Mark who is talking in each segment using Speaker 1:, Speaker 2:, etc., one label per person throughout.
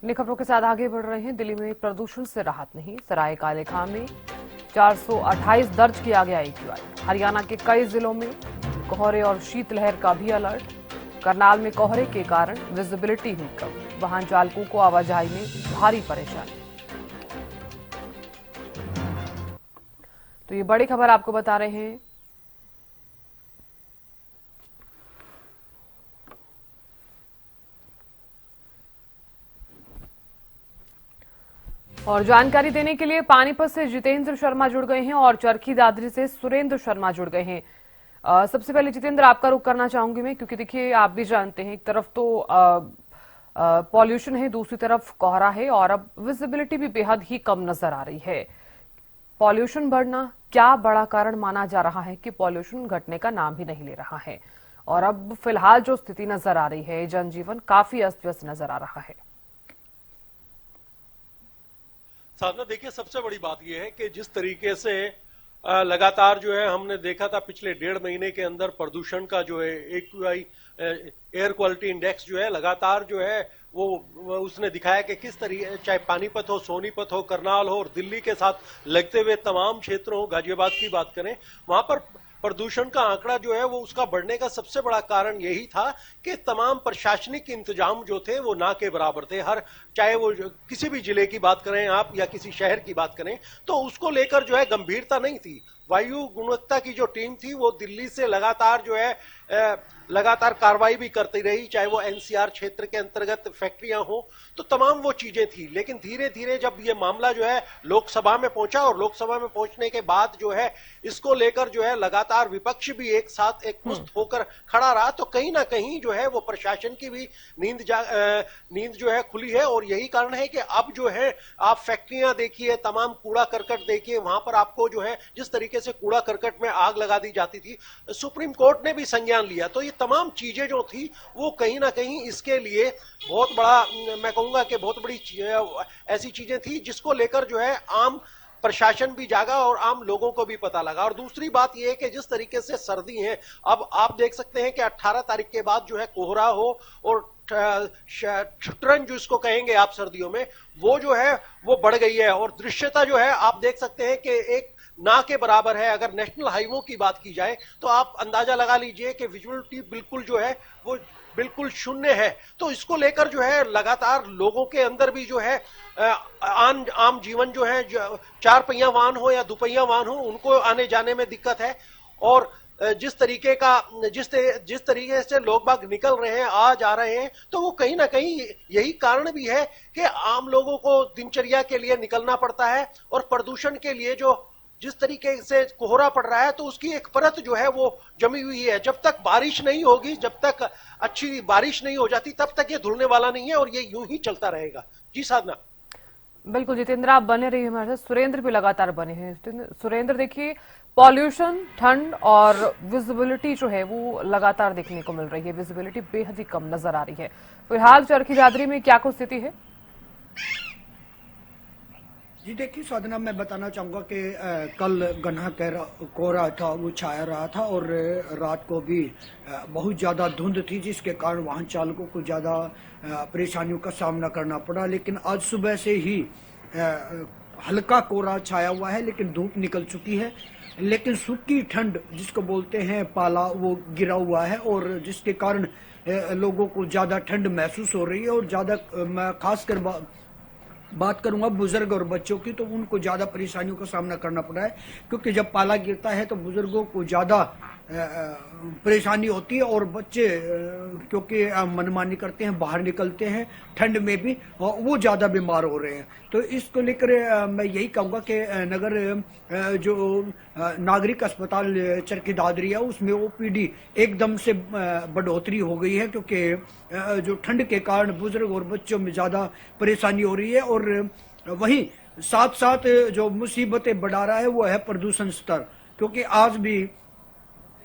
Speaker 1: इन खबरों के साथ आगे बढ़ रहे हैं। दिल्ली में प्रदूषण से राहत नहीं, सराय काले खां में 428 दर्ज किया गया AQI। हरियाणा के कई जिलों में कोहरे और शीतलहर का भी अलर्ट। करनाल में कोहरे के कारण विजिबिलिटी हुई कम, वाहन चालकों को आवाजाही में भारी परेशानी। तो ये बड़ी खबर आपको बता रहे हैं। और जानकारी देने के लिए पानीपत से जितेंद्र शर्मा जुड़ गए हैं और चरखी दादरी से सुरेंद्र शर्मा जुड़ गए हैं। सबसे पहले जितेंद्र, आपका रुख करना चाहूंगी मैं, क्योंकि देखिए आप भी जानते हैं एक तरफ तो पॉल्यूशन है, दूसरी तरफ कोहरा है और अब विजिबिलिटी भी बेहद ही कम नजर आ रही है। पॉल्यूशन बढ़ना क्या बड़ा कारण माना जा रहा है कि पॉल्यूशन घटने का नाम ही नहीं ले रहा है और अब फिलहाल जो स्थिति नजर आ रही है, जनजीवन काफी अस्त व्यस्त नजर आ रहा है।
Speaker 2: साधना, देखिए सबसे बड़ी बात यह है कि जिस तरीके से लगातार जो है हमने देखा था पिछले 1.5 महीने के अंदर प्रदूषण का जो है AQI एयर क्वालिटी इंडेक्स जो है लगातार जो है वो उसने दिखाया कि किस तरीके, चाहे पानीपत हो, सोनीपत हो, करनाल हो और दिल्ली के साथ लगते हुए तमाम क्षेत्रों हो, गाजियाबाद की बात करें, वहां पर प्रदूषण का आंकड़ा जो है वो उसका बढ़ने का सबसे बड़ा कारण यही था कि तमाम प्रशासनिक इंतजाम जो थे वो ना के बराबर थे। हर चाहे वो किसी भी जिले की बात करें आप या किसी शहर की बात करें, तो उसको लेकर जो है गंभीरता नहीं थी। वायु गुणवत्ता की जो टीम थी वो दिल्ली से लगातार जो है लगातार कार्रवाई भी करती रही, चाहे वो NCR क्षेत्र के अंतर्गत फैक्ट्रियां हो, तो तमाम वो चीजें थी। लेकिन धीरे धीरे जब ये मामला जो है लोकसभा में पहुंचा और लोकसभा में पहुंचने के बाद जो है इसको लेकर जो है लगातार विपक्ष भी एक साथ एकमुश्त होकर खड़ा रहा, तो कहीं ना कहीं जो है वो प्रशासन की भी नींद जो है खुली है। और यही कारण है कि अब जो है आप फैक्ट्रियां देखिए, तमाम कूड़ा करकट देखिए, वहां पर आपको जो है जिस तरीके से कूड़ा करकट में आग लगा दी जाती थी, सुप्रीम कोर्ट ने भी संज्ञान लिया। तो ये तमाम चीजें जो थी वो कहीं ना कहीं इसके लिए बहुत बड़ा, मैं कहूंगा कि बहुत बड़ी ऐसी चीजें थी जिसको लेकर जो है आम प्रशासन भी जागा और आम लोगों को भी पता लगा। और दूसरी बात यह है कि जिस तरीके से सर्दी है, अब आप देख सकते हैं कि 18 तारीख के बाद जो है कोहरा हो और ठुठरन जो इसको कहेंगे आप सर्दियों में, वो जो है वो बढ़ गई है और दृश्यता जो है आप देख सकते हैं कि एक ना के बराबर है। अगर नेशनल हाईवे की बात की जाए तो आप अंदाजा लगा लीजिए कि विजुअलिटी बिल्कुल जो है वो बिल्कुल शून्य है। तो इसको लेकर जो है लगातार लोगों के अंदर भी जो है आम जीवन जो है, चार पहिया वाहन हो या दुपहिया वाहन हो, उनको आने जाने में दिक्कत है। और जिस तरीके से लोग बाग निकल रहे हैं, आ जा रहे हैं, तो वो कहीं ना कहीं यही कारण भी है कि आम लोगों को दिनचर्या के लिए निकलना पड़ता है और प्रदूषण के लिए जो जिस तरीके से कोहरा पड़ रहा है तो उसकी एक परत जो है वो जमी हुई है। जब तक बारिश नहीं होगी, जब तक अच्छी बारिश नहीं हो जाती, तब तक ये धुलने वाला नहीं है और ये यूं ही चलता रहेगा। जी साधना।
Speaker 1: बिल्कुल जितेंद्र, आप बने रहिए हमारे साथ। सुरेंद्र भी लगातार बने हैं। सुरेंद्र, देखिए पॉल्यूशन, ठंड और विजिबिलिटी जो है वो लगातार देखने को मिल रही है। विजिबिलिटी बेहद ही कम नजर आ रही है। फिलहाल चरखी दादरी में क्या कुछ स्थिति है?
Speaker 3: जी देखिए साधना, मैं बताना चाहूँगा कि कल घना कोहरा था, वो छाया रहा था और रात को भी बहुत ज़्यादा धुंध थी, जिसके कारण वाहन चालकों को ज़्यादा परेशानियों का सामना करना पड़ा। लेकिन आज सुबह से ही हल्का कोहरा छाया हुआ है, लेकिन धूप निकल चुकी है। लेकिन सूखी ठंड जिसको बोलते हैं, पाला वो गिरा हुआ है और जिसके कारण लोगों को ज़्यादा ठंड महसूस हो रही है। और ज़्यादा मैं खासकर बात करूंगा बुजुर्ग और बच्चों की, तो उनको ज्यादा परेशानियों का सामना करना पड़ा है, क्योंकि जब पाला गिरता है तो बुजुर्गों को ज्यादा परेशानी होती है और बच्चे क्योंकि मनमानी करते हैं, बाहर निकलते हैं ठंड में भी, वो ज्यादा बीमार हो रहे हैं। तो इसको लेकर मैं यही कहूंगा कि नगर जो नागरिक अस्पताल चरखी दादरी है, उसमें OPD एकदम से बढ़ोतरी हो गई है, क्योंकि जो ठंड के कारण बुजुर्ग और बच्चों में ज्यादा परेशानी हो रही है। और वहीं साथ साथ जो मुसीबतें बढ़ा रहा है वो है प्रदूषण स्तर, क्योंकि आज भी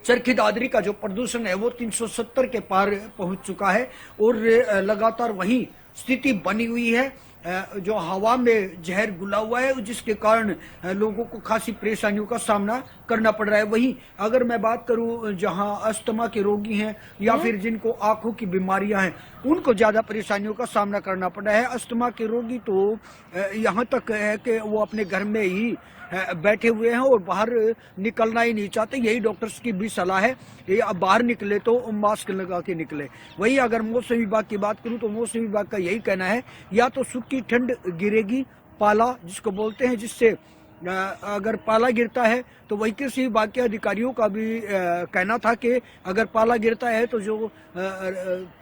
Speaker 3: चरखी दादरी का जो प्रदूषण है वो 370 के पार पहुंच चुका है और लगातार वही स्थिति बनी हुई है। जो हवा में जहर घुला हुआ है, जिसके कारण लोगों को खासी परेशानियों का सामना करना पड़ रहा है। वहीं अगर मैं बात करूं जहां अस्थमा के रोगी हैं या फिर जिनको आंखों की बीमारियां हैं, उनको ज्यादा परेशानियों का सामना करना पड़ रहा है। अस्थमा के रोगी तो यहाँ तक है कि वो अपने घर में ही बैठे हुए हैं और बाहर निकलना ही नहीं चाहते। यही डॉक्टर्स की भी सलाह है कि अब बाहर निकले तो मास्क लगा के निकले। वही अगर मौसम विभाग की बात करूं तो मौसम विभाग का यही कहना है या तो सूखी ठंड गिरेगी, पाला जिसको बोलते हैं, जिससे अगर पाला गिरता है तो वही कृषि विभाग के अधिकारियों का भी कहना था कि अगर पाला गिरता है तो जो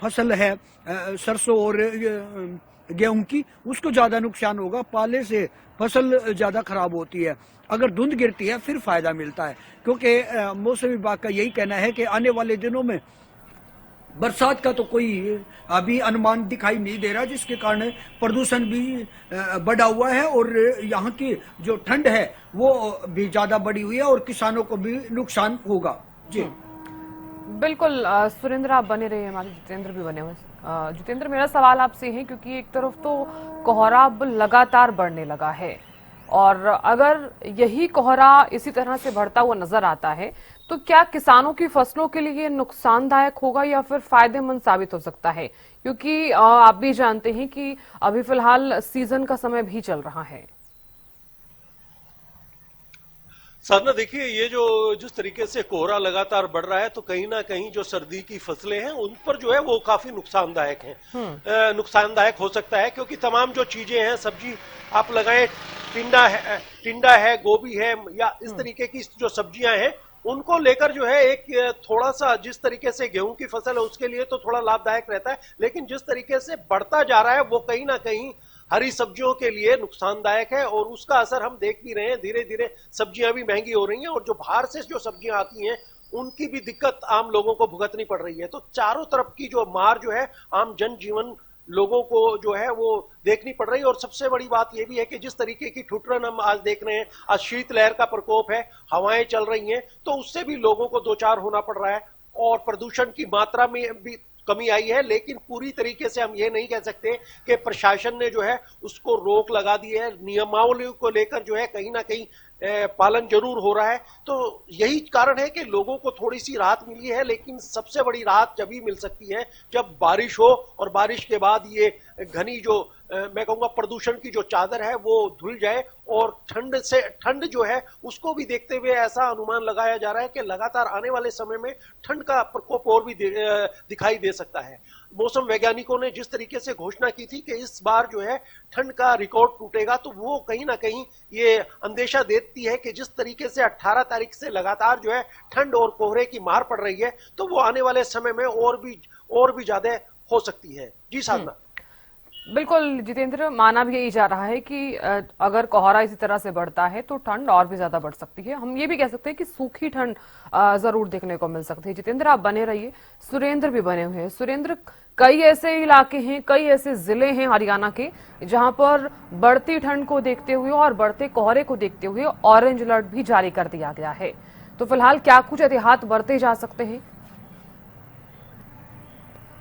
Speaker 3: फसल है सरसों और गेहूं की, उसको ज्यादा नुकसान होगा। पाले से फसल ज्यादा खराब होती है। अगर धुंध गिरती है फिर फायदा मिलता है, क्योंकि मौसम विभाग का यही कहना है कि आने वाले दिनों में बरसात का तो कोई अभी अनुमान दिखाई नहीं दे रहा, जिसके कारण प्रदूषण भी बढ़ा हुआ है और यहाँ की जो ठंड है वो भी ज्यादा बढ़ी हुई है और किसानों को भी नुकसान होगा। जी
Speaker 1: बिल्कुल सुरेंद्र आप बने रहिए, हमारे जितेंद्र भी बने हुए हैं। जितेंद्र, मेरा सवाल आपसे है, क्योंकि एक तरफ तो कोहरा अब लगातार बढ़ने लगा है और अगर यही कोहरा इसी तरह से बढ़ता हुआ नजर आता है तो क्या किसानों की फसलों के लिए नुकसानदायक होगा या फिर फायदेमंद साबित हो सकता है? क्योंकि आप भी जानते हैं कि अभी फिलहाल सीजन का समय भी चल रहा है।
Speaker 2: साधना, देखिए ये जो जिस तरीके से कोहरा लगातार बढ़ रहा है तो कहीं ना कहीं जो सर्दी की फसलें हैं उन पर जो है वो काफी नुकसानदायक हैं। नुकसानदायक हो सकता है क्योंकि तमाम जो चीजें हैं, सब्जी आप लगाएं, टिंडा है, गोभी है या इस तरीके की जो सब्जियां हैं, उनको लेकर जो है एक थोड़ा सा, जिस तरीके से गेहूं की फसल है उसके लिए तो थोड़ा लाभदायक रहता है, लेकिन जिस तरीके से बढ़ता जा रहा है वो कहीं ना कहीं हरी सब्जियों के लिए नुकसानदायक है और उसका असर हम देख भी रहे हैं। धीरे धीरे सब्जियां भी महंगी हो रही हैं और जो बाहर से जो सब्जियां आती हैं उनकी भी दिक्कत आम लोगों को भुगतनी पड़ रही है। तो चारों तरफ की जो मार जो है आम जनजीवन लोगों को जो है वो देखनी पड़ रही है। और सबसे बड़ी बात यह भी है कि जिस तरीके की ठुठरन हम आज देख रहे हैं, आज शीतलहर का प्रकोप है, हवाएं चल रही हैं, तो उससे भी लोगों को दो चार होना पड़ रहा है और प्रदूषण की मात्रा में भी कमी आई है। लेकिन पूरी तरीके से हम ये नहीं कह सकते कि प्रशासन ने जो है उसको रोक लगा दी है। नियमावली को लेकर जो है कहीं ना कहीं पालन जरूर हो रहा है। तो यही कारण है कि लोगों को थोड़ी सी राहत मिली है, लेकिन सबसे बड़ी राहत जब ही मिल सकती है जब बारिश हो और बारिश के बाद ये घनी जो मैं कहूंगा प्रदूषण की जो चादर है वो धुल जाए और ठंड जो है उसको भी देखते हुए ऐसा अनुमान लगाया जा रहा है कि लगातार आने वाले समय में ठंड का प्रकोप और भी दिखाई दे सकता है। मौसम वैज्ञानिकों ने जिस तरीके से घोषणा की थी कि इस बार जो है ठंड का रिकॉर्ड टूटेगा, तो वो कहीं ना कहीं ये अंदेशा देती है कि जिस तरीके से 18 तारीख से लगातार जो है ठंड और कोहरे की मार पड़ रही है तो वो आने वाले समय में और भी ज्यादा हो सकती है। जी साधना।
Speaker 1: बिल्कुल जितेंद्र, माना भी यही जा रहा है कि अगर कोहरा इसी तरह से बढ़ता है तो ठंड और भी ज्यादा बढ़ सकती है। हम ये भी कह सकते हैं कि सूखी ठंड जरूर देखने को मिल सकती है। जितेंद्र आप बने रहिए, सुरेंद्र भी बने हुए हैं। सुरेंद्र, कई ऐसे इलाके हैं, कई ऐसे जिले हैं हरियाणा के जहां पर बढ़ती ठंड को देखते हुए और बढ़ते कोहरे को देखते हुए ऑरेंज अलर्ट भी जारी कर दिया गया है। तो फिलहाल क्या कुछ एहतियात बरते जा सकते हैं?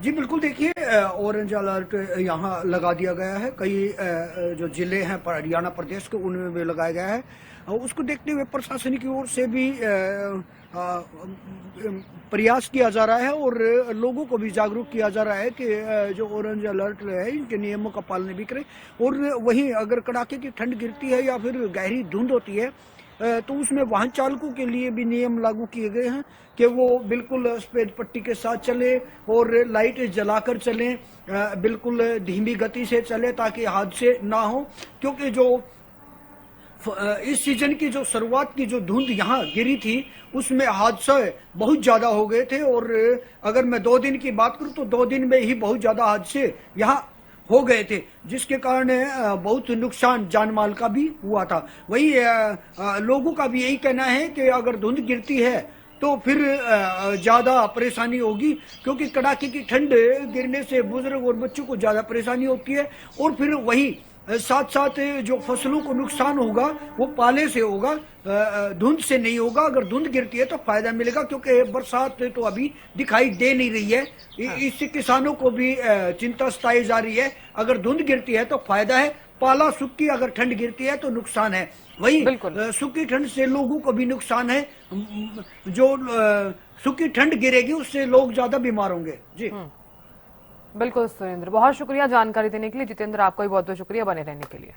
Speaker 3: जी बिल्कुल, देखिए ऑरेंज अलर्ट यहाँ लगा दिया गया है। कई जो जिले हैं हरियाणा प्रदेश के उनमें भी लगाया गया है। उसको देखते हुए प्रशासन की ओर से भी प्रयास किया जा रहा है और लोगों को भी जागरूक किया जा रहा है कि जो ऑरेंज अलर्ट है इनके नियमों का पालन भी करें। और वहीं अगर कड़ाके की ठंड गिरती है या फिर गहरी धुंध होती है तो उसमें वाहन चालकों के लिए भी नियम लागू किए गए हैं कि वो बिल्कुल सफेद पट्टी के साथ चले और लाइट जलाकर चलें, बिल्कुल धीमी गति से चले ताकि हादसे ना हो। क्योंकि जो इस सीजन की जो शुरुआत की जो धुंध यहाँ गिरी थी उसमें हादसे बहुत ज्यादा हो गए थे और अगर मैं 2 दिन की बात करूं तो 2 दिन में ही बहुत ज्यादा हादसे यहाँ हो गए थे, जिसके कारण बहुत नुकसान जान माल का भी हुआ था। वही लोगों का भी यही कहना है कि अगर धुंध गिरती है तो फिर ज्यादा परेशानी होगी, क्योंकि कड़ाके की ठंड गिरने से बुजुर्ग और बच्चों को ज्यादा परेशानी होती है। और फिर वही साथ साथ जो फसलों को नुकसान होगा वो पाले से होगा, धुंध से नहीं होगा। अगर धुंध गिरती है तो फायदा मिलेगा, क्योंकि बरसात तो अभी दिखाई दे नहीं रही है। इससे किसानों को भी चिंता सताई जा रही है। अगर धुंध गिरती है तो फायदा है, पाला सूखी अगर ठंड गिरती है तो नुकसान है। वही सूखी ठंड से लोगों को भी नुकसान है। जो सूखी ठंड गिरेगी उससे लोग ज्यादा बीमार होंगे। जी
Speaker 1: बिल्कुल सुरेंद्र, बहुत शुक्रिया जानकारी देने के लिए। जितेंद्र, आपका भी बहुत बहुत शुक्रिया बने रहने के लिए।